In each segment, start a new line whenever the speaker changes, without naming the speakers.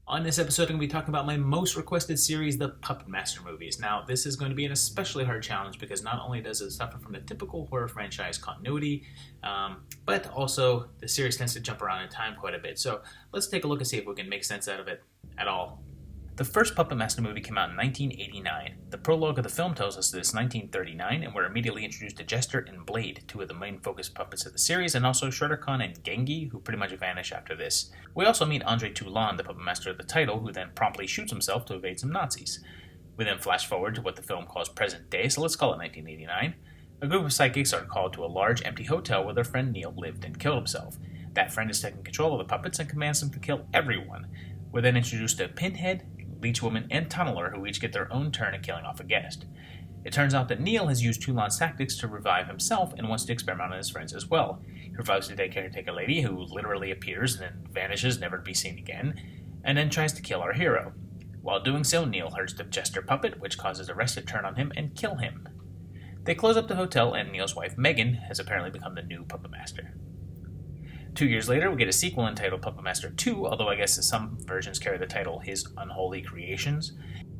On this episode, I'm going to be talking about my most requested series, the Puppet Master movies. Now, this is going to be an especially hard challenge because not only does it suffer from the typical horror franchise continuity, but also the series tends to jump around in time quite a bit. So let's take a look and see if we can make sense out of it at all. The first Puppet Master movie came out in 1989. The prologue of the film tells us that it's 1939, and we're immediately introduced to Jester and Blade, two of the main focus puppets of the series, and also Shredder Khan and Gengi, who pretty much vanish after this. We also meet Andre Toulon, the puppet master of the title, who then promptly shoots himself to evade some Nazis. We then flash forward to what the film calls present day, so let's call it 1989. A group of psychics are called to a large, empty hotel where their friend Neil lived and killed himself. That friend is taking control of the puppets and commands them to kill everyone. We're then introduced to Pinhead, Leech Woman, and Tunneler, who each get their own turn at killing off a guest. It turns out that Neil has used Toulon's tactics to revive himself and wants to experiment on his friends as well. He revives the dead caretaker lady, who literally appears and then vanishes, never to be seen again, and then tries to kill our hero. While doing so, Neil hurts the Jester puppet, which causes the rest to turn on him and kill him. They close up the hotel, and Neil's wife, Megan, has apparently become the new Puppet Master. 2 years later, we get a sequel entitled Puppet Master 2, although I guess some versions carry the title His Unholy Creations.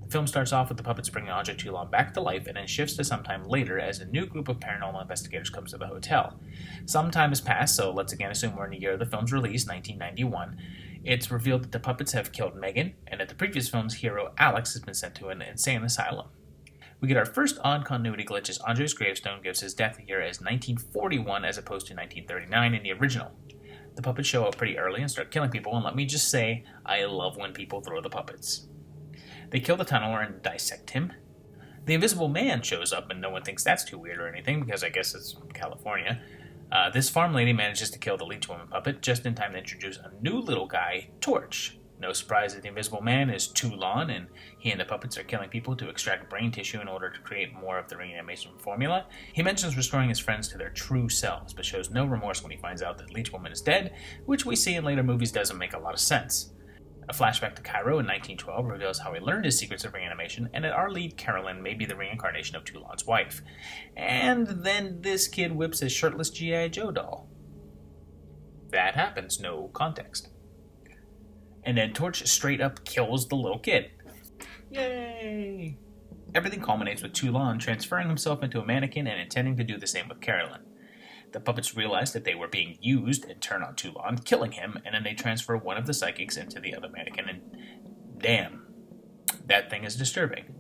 The film starts off with the puppets bringing Andre Toulon back to life and then shifts to sometime later as a new group of paranormal investigators comes to the hotel. Some time has passed, so let's again assume we're in the year of the film's release, 1991. It's revealed that the puppets have killed Megan, and that the previous film's hero, Alex, has been sent to an insane asylum. We get our first odd continuity glitch as Andre's gravestone gives his death year as 1941 as opposed to 1939 in the original. The puppets show up pretty early and start killing people, and let me just say, I love when people throw the puppets. They kill the tunneler and dissect him. The Invisible Man shows up, and no one thinks that's too weird or anything, because I guess it's California. This farm lady manages to kill the Leech Woman puppet just in time to introduce a new little guy, Torch. No surprise that the Invisible Man is Toulon, and he and the puppets are killing people to extract brain tissue in order to create more of the reanimation formula. He mentions restoring his friends to their true selves, but shows no remorse when he finds out that Leech Woman is dead, which we see in later movies doesn't make a lot of sense. A flashback to Cairo in 1912 reveals how he learned his secrets of reanimation, and that our lead, Carolyn, may be the reincarnation of Toulon's wife. And then this kid whips his shirtless G.I. Joe doll. That happens, no context. And then Torch straight up kills the little kid. Yay! Everything culminates with Toulon transferring himself into a mannequin and intending to do the same with Carolyn. The puppets realize that they were being used and turn on Toulon, killing him, and then they transfer one of the psychics into the other mannequin, and damn, that thing is disturbing.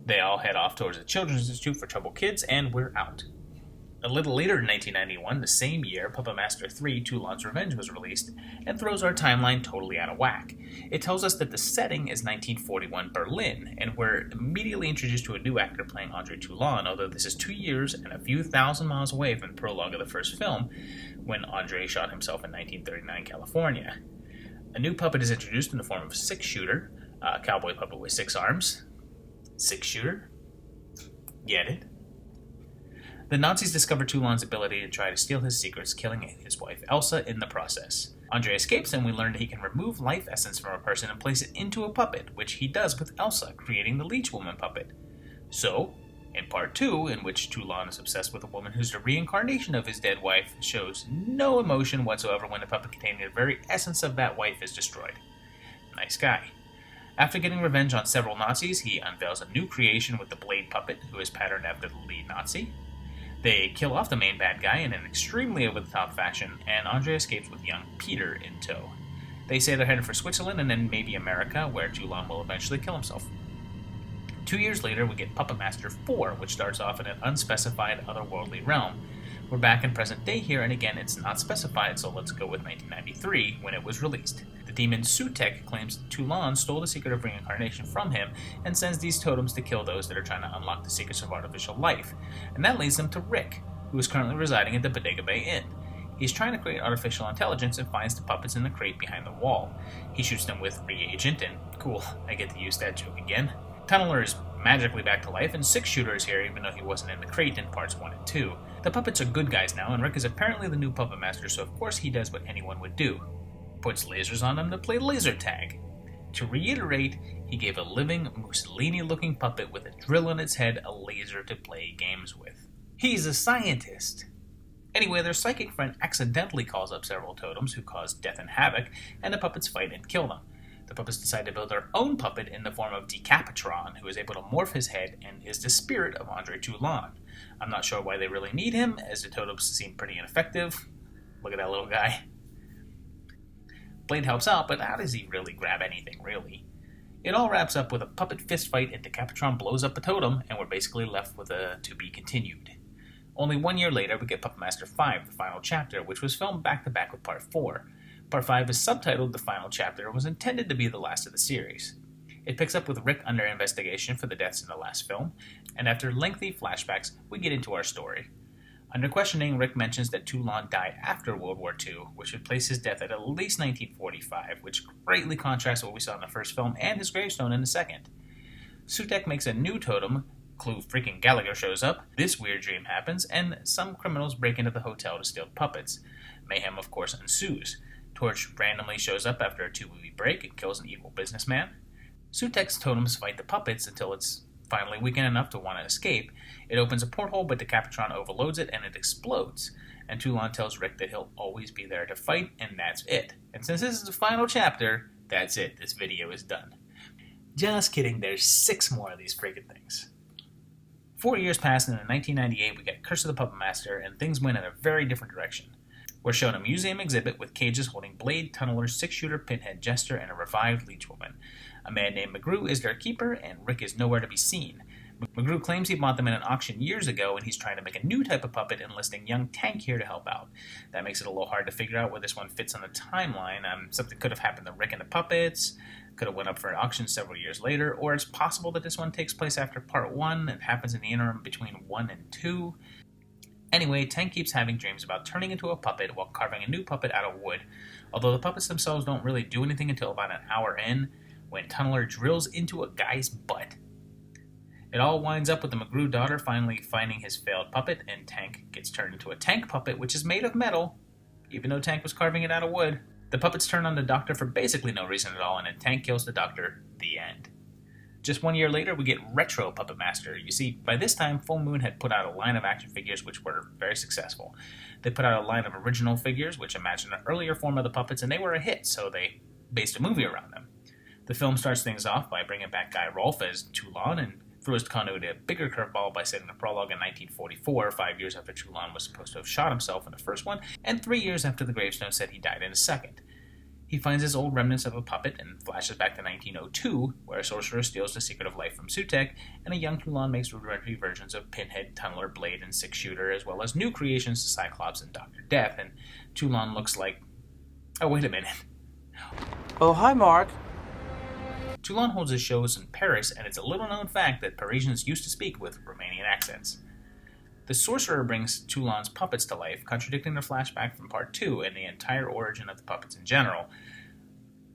They all head off towards the Children's Institute for Troubled Kids, and we're out. A little later in 1991, the same year, Puppet Master 3, Toulon's Revenge was released, and throws our timeline totally out of whack. It tells us that the setting is 1941 Berlin, and we're immediately introduced to a new actor playing Andre Toulon, although this is 2 years and a few thousand miles away from the prologue of the first film, when Andre shot himself in 1939 California. A new puppet is introduced in the form of a six-shooter, a cowboy puppet with 6 arms. Six-shooter? Get it? The Nazis discover Toulon's ability to try to steal his secrets, killing his wife Elsa in the process. Andre escapes, and we learn that he can remove life essence from a person and place it into a puppet, which he does with Elsa, creating the Leech Woman puppet. So, in part 2, in which Toulon is obsessed with a woman who's the reincarnation of his dead wife, shows no emotion whatsoever when the puppet containing the very essence of that wife is destroyed. Nice guy. After getting revenge on several Nazis, he unveils a new creation with the Blade puppet, who is patterned after the lead Nazi. They kill off the main bad guy in an extremely over-the-top fashion, and Andre escapes with young Peter in tow. They say they're headed for Switzerland and then maybe America, where Toulon will eventually kill himself. 2 years later, we get Puppet Master 4, which starts off in an unspecified otherworldly realm. We're back in present day here, and again, it's not specified, so let's go with 1993, when it was released. The demon Sutek claims Toulon stole the secret of reincarnation from him and sends these totems to kill those that are trying to unlock the secrets of artificial life. And that leads them to Rick, who is currently residing at the Bodega Bay Inn. He's trying to create artificial intelligence and finds the puppets in the crate behind the wall. He shoots them with reagent, and cool, I get to use that joke again. Tunneler is magically back to life, and Six-Shooter is here even though he wasn't in the crate in parts 1 and 2. The puppets are good guys now, and Rick is apparently the new Puppet Master, so of course he does what anyone would do. Puts lasers on them to play laser tag. To reiterate, he gave a living, Mussolini-looking puppet with a drill in its head a laser to play games with. He's a scientist! Anyway, their psychic friend accidentally calls up several totems who cause death and havoc, and the puppets fight and kill them. The puppets decide to build their own puppet in the form of Decapitron, who is able to morph his head and is the spirit of Andre Toulon. I'm not sure why they really need him, as the totems seem pretty ineffective. Look at that little guy. Blade helps out, but how does he really grab anything, really? It all wraps up with a puppet fistfight, and Decapitron blows up the totem, and we're basically left with a to be continued. Only 1 year later, we get Puppet Master 5, the final chapter, which was filmed back-to-back with Part 4. Part 5 is subtitled The Final Chapter and was intended to be the last of the series. It picks up with Rick under investigation for the deaths in the last film, and after lengthy flashbacks, we get into our story. Under questioning, Rick mentions that Toulon died after World War II, which would place his death at least 1945, which greatly contrasts what we saw in the first film and his gravestone in the second. Sutekh makes a new totem. Clue freaking Gallagher shows up, this weird dream happens, and some criminals break into the hotel to steal puppets. Mayhem, of course, ensues. Torch randomly shows up after a 2-movie break and kills an evil businessman. Sutekh's totems fight the puppets until it's finally weakened enough to want to escape. It opens a porthole, but Decapitron overloads it and it explodes. And Toulon tells Rick that he'll always be there to fight, and that's it. And since this is the final chapter, that's it. This video is done. Just kidding, there's 6 more of these freaking things. 4 years pass, and in 1998 we get Curse of the Puppet Master, and things went in a very different direction. We're shown a museum exhibit with cages holding Blade, Tunneler, 6-shooter, Pinhead, Jester, and a revived Leech Woman. A man named McGrew is their keeper, and Rick is nowhere to be seen. McGrew claims he bought them in an auction years ago, and he's trying to make a new type of puppet, enlisting young Tank here to help out. That makes it a little hard to figure out where this one fits on the timeline. Something could have happened to Rick and the puppets, could have went up for an auction several years later, or it's possible that this one takes place after Part 1 and happens in the interim between 1 and 2. Anyway, Tank keeps having dreams about turning into a puppet while carving a new puppet out of wood, although the puppets themselves don't really do anything until about an hour in, when Tunneler drills into a guy's butt. It all winds up with the McGrew daughter finally finding his failed puppet, and Tank gets turned into a Tank puppet, which is made of metal, even though Tank was carving it out of wood. The puppets turn on the Doctor for basically no reason at all, and then Tank kills the Doctor. The end. Just 1 year later, we get Retro Puppet Master. You see, by this time, Full Moon had put out a line of action figures which were very successful. They put out a line of original figures which imagined an earlier form of the puppets, and they were a hit, so they based a movie around them. The film starts things off by bringing back Guy Rolfe as Toulon, and throws continuity a bigger curveball by setting the prologue in 1944, 5 years after Toulon was supposed to have shot himself in the first one, and 3 years after the gravestone said he died in the second. He finds his old remnants of a puppet and flashes back to 1902, where a sorcerer steals the secret of life from Sutekh, and a young Toulon makes rudimentary versions of Pinhead, Tunneler, Blade, and 6-shooter, as well as new creations to Cyclops and Dr. Death, and Toulon looks like... Oh, wait a minute.
Oh, hi, Mark.
Toulon holds his shows in Paris, and it's a little-known fact that Parisians used to speak with Romanian accents. The sorcerer brings Toulon's puppets to life, contradicting the flashback from Part 2 and the entire origin of the puppets in general.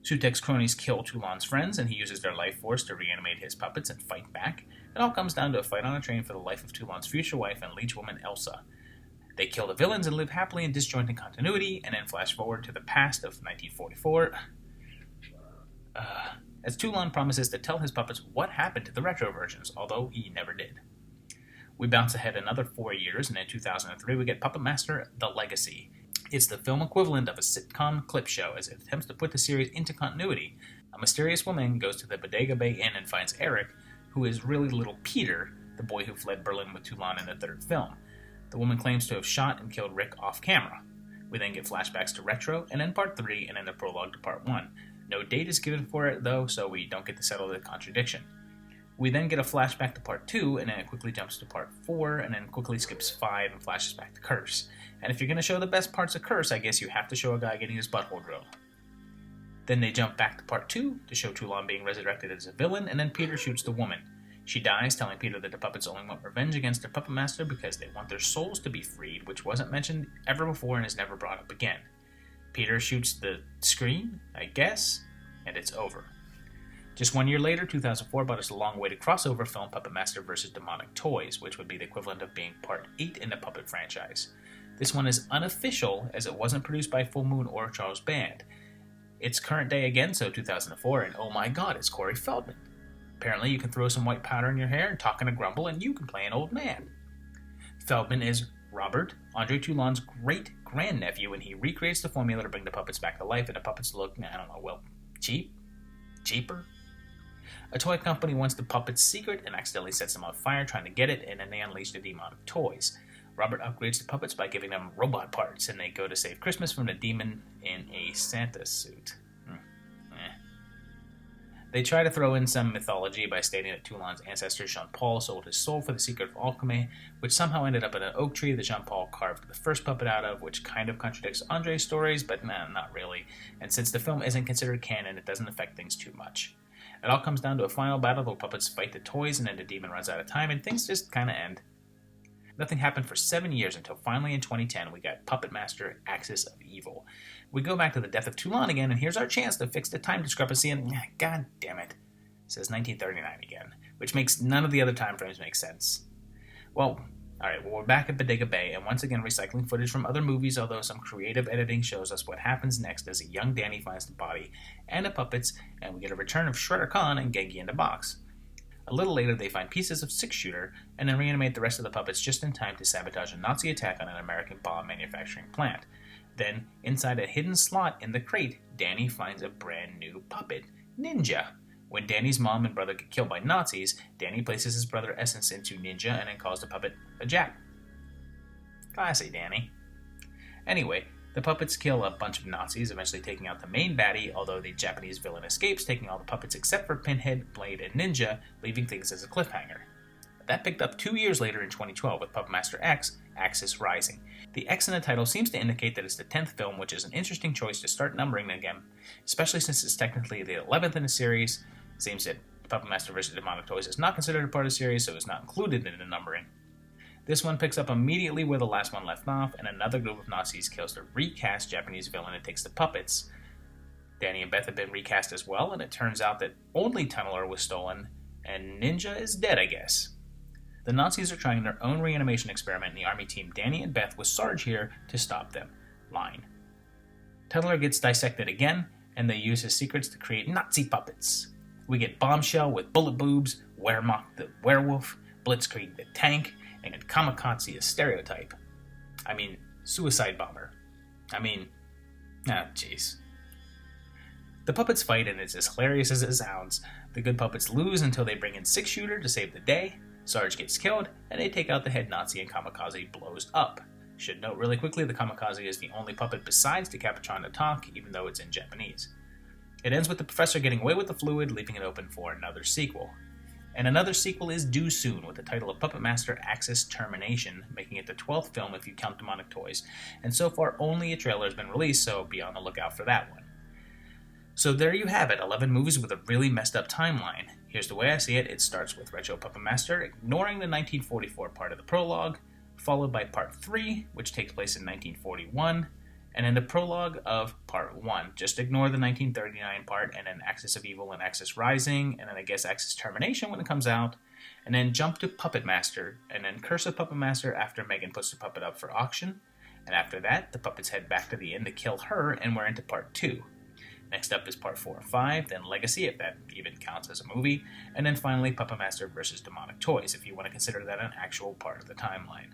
Sutekh's cronies kill Toulon's friends, and he uses their life force to reanimate his puppets and fight back. It all comes down to a fight on a train for the life of Toulon's future wife and leech woman Elsa. They kill the villains and live happily in disjointed continuity, and then flash forward to the past of 1944. As Toulon promises to tell his puppets what happened to the retro versions, although he never did. We bounce ahead another 4 years, and in 2003 we get Puppet Master: The Legacy. It's the film equivalent of a sitcom clip show, as it attempts to put the series into continuity. A mysterious woman goes to the Bodega Bay Inn and finds Eric, who is really little Peter, the boy who fled Berlin with Toulon in the third film. The woman claims to have shot and killed Rick off camera. We then get flashbacks to Retro, and then Part 3, and then the prologue to Part 1. No date is given for it, though, so we don't get to settle the contradiction. We then get a flashback to Part 2, and then it quickly jumps to Part 4, and then quickly skips 5 and flashes back to Curse. And if you're going to show the best parts of Curse, I guess you have to show a guy getting his butthole drilled. Then they jump back to Part 2 to show Toulon being resurrected as a villain, and then Peter shoots the woman. She dies, telling Peter that the puppets only want revenge against their puppet master because they want their souls to be freed, which wasn't mentioned ever before and is never brought up again. Peter shoots the screen, I guess, and it's over. Just 1 year later, 2004 brought us a long-awaited crossover film, Puppet Master vs. Demonic Toys, which would be the equivalent of being Part 8 in the Puppet franchise. This one is unofficial, as it wasn't produced by Full Moon or Charles Band. It's current day again, so 2004, and oh my god, it's Corey Feldman. Apparently you can throw some white powder in your hair and talk in a grumble, and you can play an old man. Feldman is Robert, Andre Toulon's great-grandnephew, and he recreates the formula to bring the puppets back to life, and the puppets look, cheap. cheaper? A toy company wants the puppet's secret and accidentally sets them on fire trying to get it, and then they unleash the demonic toys. Robert upgrades the puppets by giving them robot parts, and they go to save Christmas from the demon in a Santa suit. They try to throw in some mythology by stating that Toulon's ancestor Jean-Paul sold his soul for the secret of alchemy, which somehow ended up in an oak tree that Jean-Paul carved the first puppet out of, which kind of contradicts Andre's stories, but not really. And since the film isn't considered canon, it doesn't affect things too much. It all comes down to a final battle where puppets fight the toys, and then the demon runs out of time, and things just kind of end. Nothing happened for 7 years until finally in 2010 we got Puppet Master Axis of Evil. We go back to the death of Toulon again, and here's our chance to fix the time discrepancy, and god damn it, says 1939 again, which makes none of the other time frames make sense. Well, we're back at Bodega Bay, and once again recycling footage from other movies, although some creative editing shows us what happens next as a young Danny finds the body and the puppets, and we get a return of Shredder Khan and Genki in the box. A little later, they find pieces of six-shooter, and then reanimate the rest of the puppets just in time to sabotage a Nazi attack on an American bomb manufacturing plant. Then, inside a hidden slot in the crate, Danny finds a brand new puppet, Ninja. When Danny's mom and brother get killed by Nazis, Danny places his brother Essence into Ninja and then calls the puppet a Jap. Classy, Danny. Anyway, the puppets kill a bunch of Nazis, eventually taking out the main baddie, although the Japanese villain escapes, taking all the puppets except for Pinhead, Blade, and Ninja, leaving things as a cliffhanger. That picked up 2 years later in 2012 with Puppet Master X, Axis Rising. The X in the title seems to indicate that it's the 10th film, which is an interesting choice to start numbering again, especially since it's technically the 11th in the series. It seems that Puppet Master vs. Demonic Toys is not considered a part of the series, so it's not included in the numbering. This one picks up immediately where the last one left off, and another group of Nazis kills the recast Japanese villain and takes the puppets. Danny and Beth have been recast as well, and it turns out that only Tunneler was stolen, and Ninja is dead, I guess. The Nazis are trying their own reanimation experiment, and the army team Danny and Beth with Sarge here to stop them. Line. Tunneler gets dissected again, and they use his secrets to create Nazi puppets. We get Bombshell with bullet boobs, Wehrmacht the werewolf, Blitzkrieg the tank, and Kamikaze a stereotype. Suicide bomber. Jeez. The puppets fight, and it's as hilarious as it sounds. The good puppets lose until they bring in Six-Shooter to save the day. Sarge gets killed, and they take out the head Nazi, and Kamikaze blows up. Should note really quickly, the Kamikaze is the only puppet besides Decapitron to talk, even though it's in Japanese. It ends with the professor getting away with the fluid, leaving it open for another sequel. And another sequel is due soon, with the title of Puppet Master Axis Termination, making it the 12th film if you count Demonic Toys. And so far, only a trailer has been released, so be on the lookout for that one. So there you have it, 11 movies with a really messed up timeline. Here's the way I see it. It starts with Retro Puppet Master, ignoring the 1944 part of the prologue, followed by Part 3, which takes place in 1941, and then the prologue of Part 1. Just ignore the 1939 part, and then Axis of Evil and Axis Rising, and then I guess Axis Termination when it comes out, and then jump to Puppet Master, and then Curse of Puppet Master after Megan puts the puppet up for auction, and after that, the puppets head back to the inn to kill her, and we're into Part 2. Next up is Part 4 and 5, then Legacy, if that even counts as a movie, and then finally Puppet Master vs. Demonic Toys, if you want to consider that an actual part of the timeline.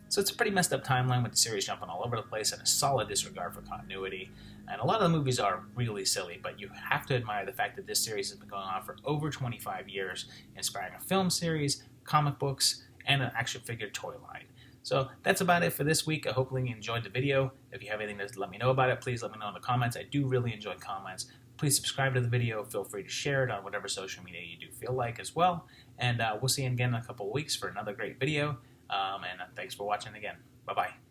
So it's a pretty messed up timeline with the series jumping all over the place and a solid disregard for continuity. And a lot of the movies are really silly, but you have to admire the fact that this series has been going on for over 25 years, inspiring a film series, comic books, and an action figure toy line. So that's about it for this week. Hopefully you enjoyed the video. If you have anything to let me know about it, please let me know in the comments. I do really enjoy comments. Please subscribe to the video. Feel free to share it on whatever social media you do feel like as well. And we'll see you again in a couple of weeks for another great video. And thanks for watching again. Bye-bye.